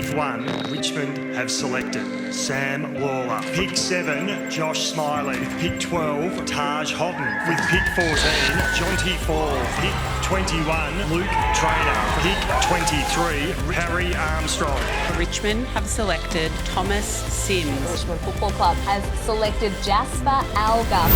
Pick 1, Richmond have selected Sam Lawler. Pick 7, Josh Smillie. Pick 12, Taj Hotton. With pick 14, Jonty Fall. Pick 21, Luke Trainer. Pick 23, Harry Armstrong. Richmond have selected Thomas Sims. Richmond Football Club has selected Jasper Alga.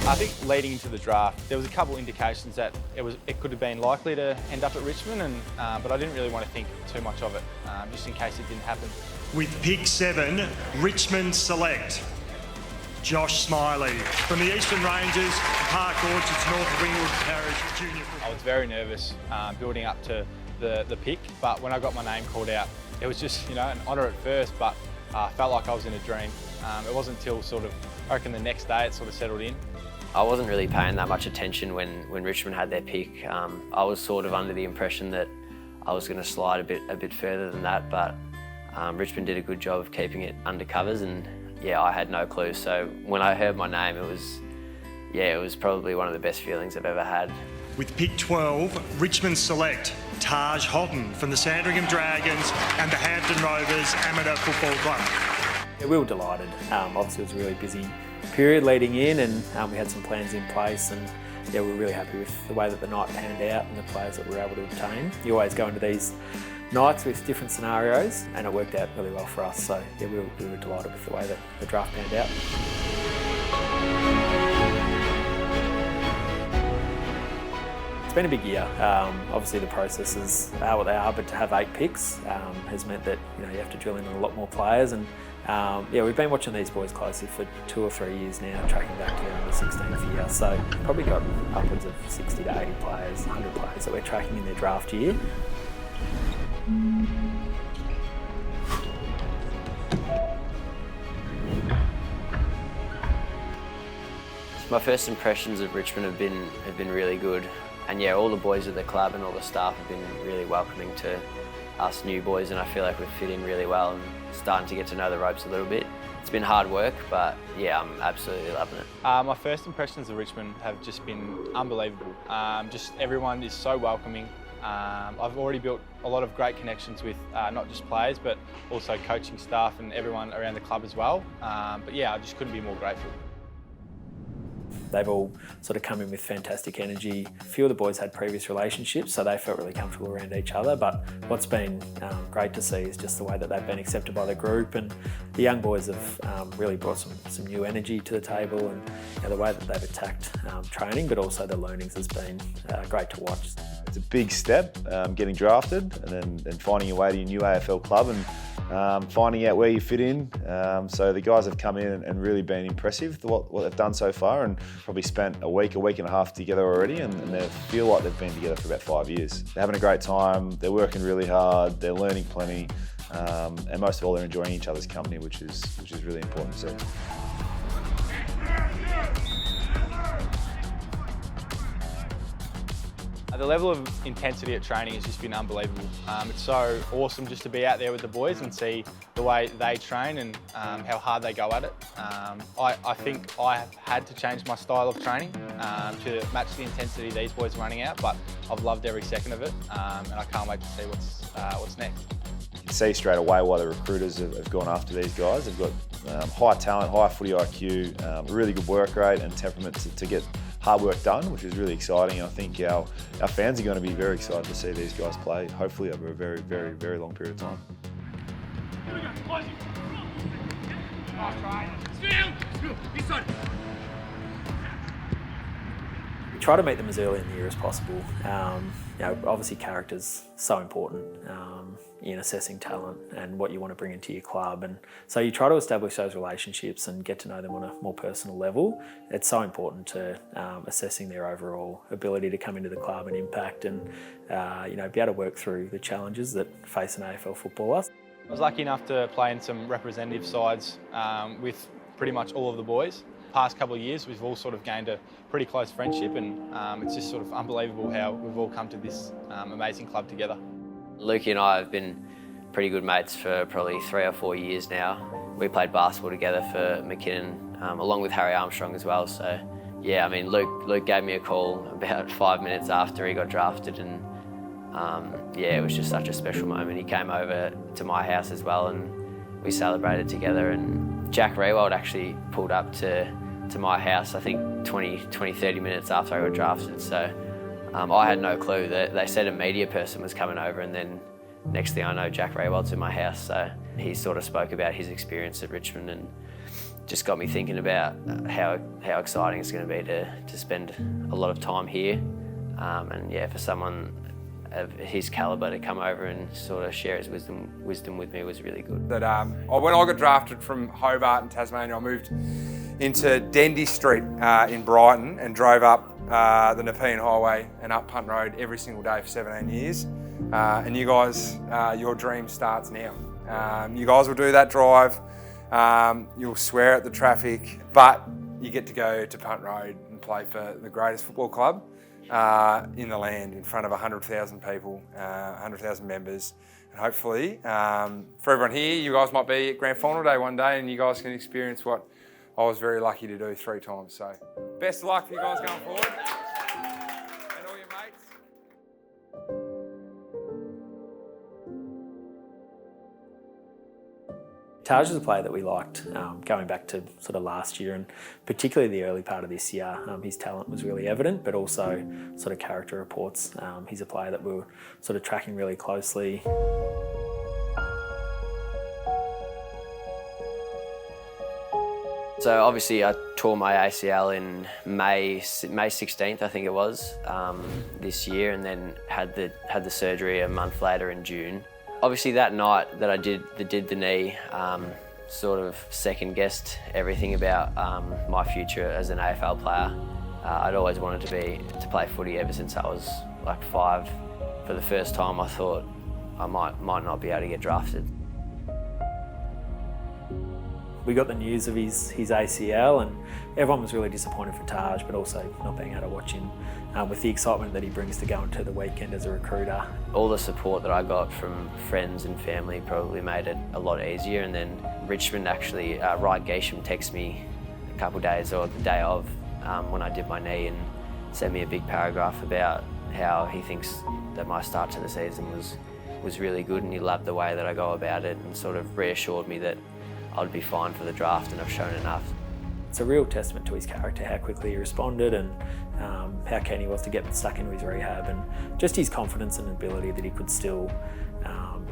I think leading into the draft, there was a couple indications that it could have been likely to end up at Richmond, but I didn't really want to think too much of it, just in case it didn't happen. With pick 7, Richmond select Josh Smillie from the Eastern Rangers, Park Orchards, North of Wingwood Parish Junior Football. I was very nervous building up to the pick, but when I got my name called out, it was just an honour at first, but I felt like I was in a dream. It wasn't until I reckon the next day it sort of settled in. I wasn't really paying that much attention when Richmond had their pick. I was sort of under the impression that I was going to slide a bit further than that, but Richmond did a good job of keeping it under covers, and yeah, I had no clue. So when I heard my name, it was probably one of the best feelings I've ever had. With pick 12, Richmond select Taj Hotton from the Sandringham Dragons and the Hampton Rovers Amateur Football Club. Yeah, we were delighted. Obviously it was a really busy period leading in, and we had some plans in place, and yeah, we were really happy with the way that the night panned out and the players that we were able to obtain. You always go into these nights with different scenarios, and it worked out really well for us. So yeah, we were delighted with the way that the draft panned out. It's been a big year. Obviously the processes are what they are, but to have 8 picks has meant that you have to drill in on a lot more players, and yeah, we've been watching these boys closely for 2 or 3 years now, tracking back to their under 16th year. So probably got upwards of 60 to 80 players, 100 players that we're tracking in their draft year. My first impressions of Richmond have been really good, and yeah, all the boys at the club and all the staff have been really welcoming to us new boys, and I feel like we've fit in really well and starting to get to know the ropes a little bit. It's been hard work, but yeah, I'm absolutely loving it. My first impressions of Richmond have just been unbelievable. Just everyone is so welcoming. I've already built a lot of great connections with not just players, but also coaching staff and everyone around the club as well. But yeah, I just couldn't be more grateful. They've all sort of come in with fantastic energy. A few of the boys had previous relationships, so they felt really comfortable around each other. But what's been great to see is just the way that they've been accepted by the group, and the young boys have really brought some new energy to the table, and the way that they've attacked training, but also the learnings has been great to watch. It's a big step, getting drafted and then finding your way to your new AFL club and finding out where you fit in. So the guys have come in and really been impressive what they've done so far, and probably spent a week and a half together already, and they feel like they've been together for about 5 years. They're having a great time, they're working really hard, they're learning plenty, and most of all they're enjoying each other's company, which is really important to see. The level of intensity at training has just been unbelievable. It's so awesome just to be out there with the boys and see the way they train and how hard they go at it. I think I have had to change my style of training to match the intensity these boys are running out, but I've loved every second of it, and I can't wait to see what's next. You can see straight away why the recruiters have gone after these guys. They've got high talent, high footy IQ, really good work rate and temperament to get hard work done, which is really exciting. I think our fans are going to be very excited to see these guys play, hopefully over a very, very, very long period of time. Here we go. We try to meet them as early in the year as possible. Obviously character's so important in assessing talent and what you want to bring into your club, and so you try to establish those relationships and get to know them on a more personal level. It's so important to assessing their overall ability to come into the club and impact, and be able to work through the challenges that face an AFL footballer. I was lucky enough to play in some representative sides with pretty much all of the boys. past couple of years, we've all sort of gained a pretty close friendship, and it's just sort of unbelievable how we've all come to this amazing club together. Lukey and I have been pretty good mates for probably 3 or 4 years now. We played basketball together for McKinnon, along with Harry Armstrong as well. So yeah, I mean, Luke gave me a call about 5 minutes after he got drafted, and yeah, it was just such a special moment. He came over to my house as well, and we celebrated together. And Jack Rewald actually pulled up to my house, I think 30 minutes after I got drafted. So I had no clue. That they said a media person was coming over, and then next thing I know, Jack Rewald's in my house. So he sort of spoke about his experience at Richmond, and just got me thinking about how exciting it's going to be to spend a lot of time here. And yeah, for someone of his calibre to come over and sort of share his wisdom with me was really good. That when I got drafted from Hobart in Tasmania, I moved into Dendy Street in Brighton and drove up the Nepean Highway and up Punt Road every single day for 17 years. And you guys, your dream starts now. You guys will do that drive, you'll swear at the traffic, but you get to go to Punt Road and play for the greatest football club in the land, in front of 100,000 people, 100,000 members. And hopefully, for everyone here, you guys might be at Grand Final Day one day and you guys can experience what I was very lucky to do 3 times. So best of luck for you guys going forward. And all your mates. Taj is a player that we liked going back to sort of last year, and particularly the early part of this year. His talent was really evident, but also sort of character reports. He's a player that we were sort of tracking really closely. So obviously I tore my ACL in May 16th, I think it was, this year, and then had the surgery a month later in June. Obviously that night that I did the knee, sort of second guessed everything about my future as an AFL player. I'd always wanted to play footy ever since I was like 5. For the first time I thought I might not be able to get drafted. We got the news of his ACL, and everyone was really disappointed for Taj, but also not being able to watch him with the excitement that he brings to going to the weekend as a recruiter. All the support that I got from friends and family probably made it a lot easier. And then Richmond actually, Wright Geisham texted me a couple of days or the day of when I did my knee and sent me a big paragraph about how he thinks that my start to the season was really good, and he loved the way that I go about it, and sort of reassured me that I'd be fine for the draft, and I've shown enough. It's a real testament to his character, how quickly he responded, and how keen he was to get stuck into his rehab, and just his confidence and ability that he could still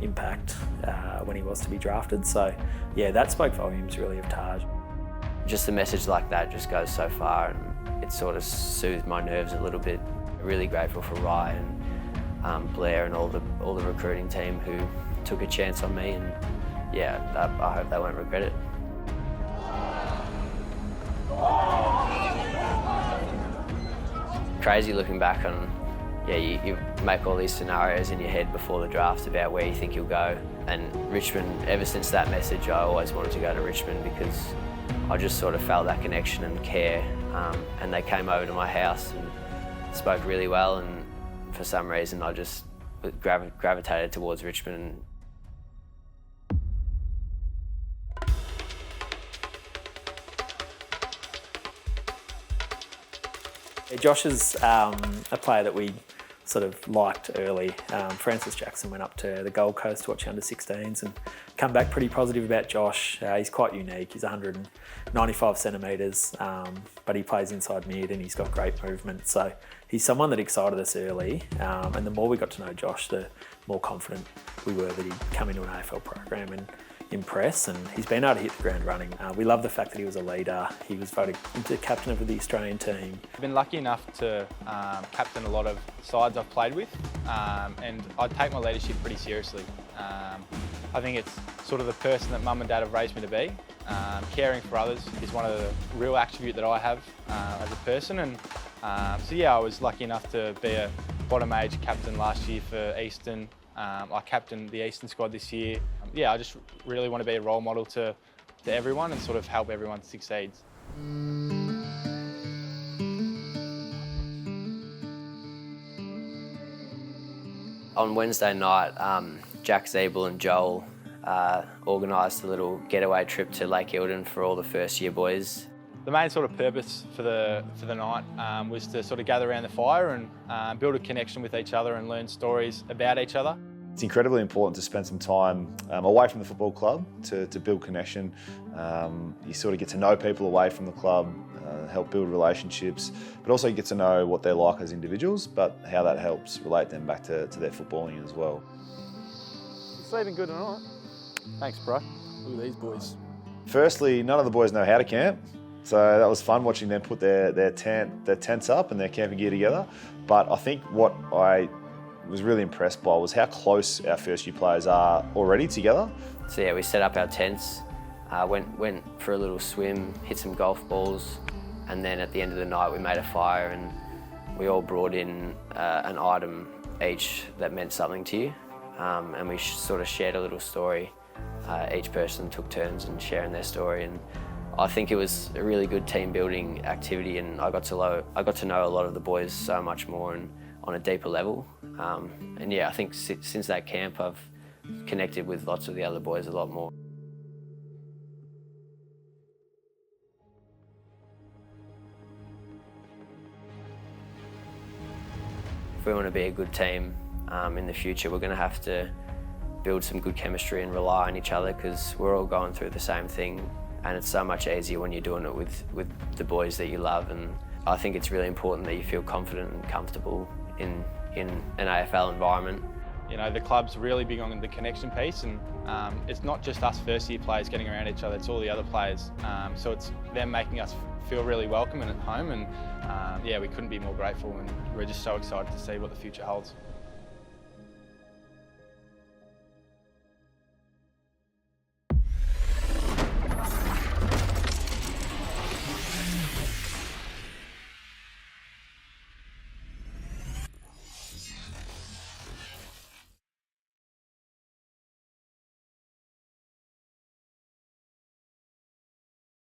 impact when he was to be drafted. So yeah, that spoke volumes really of Taj. Just a message like that just goes so far, and it sort of soothed my nerves a little bit. Really grateful for Ryan, Blair, and all the recruiting team who took a chance on me, and yeah, I hope they won't regret it. Crazy looking back on, yeah, you make all these scenarios in your head before the draft about where you think you'll go. And Richmond, ever since that message, I always wanted to go to Richmond because I just sort of felt that connection and care. And they came over to my house and spoke really well, and for some reason I just gravitated towards Richmond. Josh is a player that we sort of liked early. Francis Jackson went up to the Gold Coast to watch under-16s and come back pretty positive about Josh. He's quite unique. He's 195 centimetres, but he plays inside mid and he's got great movement. So he's someone that excited us early, and the more we got to know Josh, the more confident we were that he'd come into an AFL program and impress, and he's been able to hit the ground running. We love the fact that he was a leader. He was voted into captain of the Australian team. I've been lucky enough to captain a lot of sides I've played with, and I take my leadership pretty seriously. I think it's sort of the person that mum and dad have raised me to be. Caring for others is one of the real attributes that I have as a person, and so yeah, I was lucky enough to be a bottom age captain last year for Eastern. I captained the Eastern squad this year. Yeah, I just really want to be a role model to everyone and sort of help everyone succeed. On Wednesday night, Jack Zabel and Joel organised a little getaway trip to Lake Eilden for all the first year boys. The main sort of purpose for the night was to sort of gather around the fire and build a connection with each other and learn stories about each other. It's incredibly important to spend some time away from the football club to build connection. You sort of get to know people away from the club, help build relationships, but also you get to know what they're like as individuals, but how that helps relate them back to their footballing as well. You sleeping good tonight? Thanks, bro. Look at these boys. Firstly, none of the boys know how to camp, so that was fun watching them put their tents up and their camping gear together. But I think what I was really impressed by was how close our first year players are already together. So yeah, we set up our tents, went for a little swim, hit some golf balls, and then at the end of the night we made a fire and we all brought in an item each that meant something to you, and we sort of shared a little story. Each person took turns in sharing their story, and I think it was a really good team building activity, and I got to know a lot of the boys so much more and on a deeper level. And yeah, I think since that camp I've connected with lots of the other boys a lot more. If we want to be a good team in the future, we're going to have to build some good chemistry and rely on each other, because we're all going through the same thing, and it's so much easier when you're doing it with the boys that you love. And I think it's really important that you feel confident and comfortable in an AFL environment. You know, the club's really big on the connection piece, and it's not just us first year players getting around each other, it's all the other players. So it's them making us feel really welcome and at home, and yeah, we couldn't be more grateful, and we're just so excited to see what the future holds.